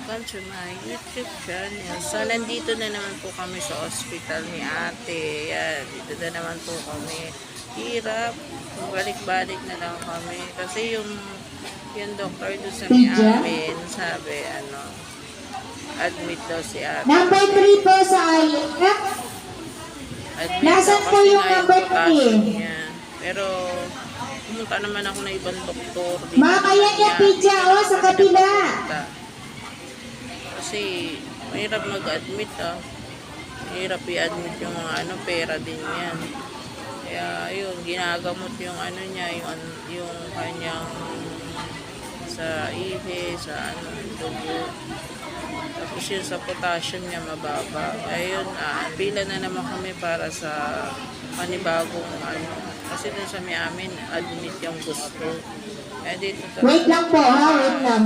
welcome to my YouTube channel. So, nandito na naman po kami sa hospital ni ate. Yan, dito na naman po kami. Hirap. Balik-balik na lang kami. Kasi yung doctor doon sa may amin, sabi, admit daw si ate. Number 3 po sa IF. Admit Nasaan daw po kasi yung nga number potassium 3? niya. Pero, pumunta naman ako na ibang doktor. Makaya niya pizza sa kabila. Kasi, mahirap mag-admit Mahirap i-admit yung mga pera din yan. Kaya, yun, ginagamot yung niya, yung kanyang sa ihi, sa dugo. Tapos yun sa potassium niya mababa. Ayun, pila na naman kami para sa panibagong Kasi dun sa may amin, admit yung gusto. Dito Wait lang po ha, wait lang.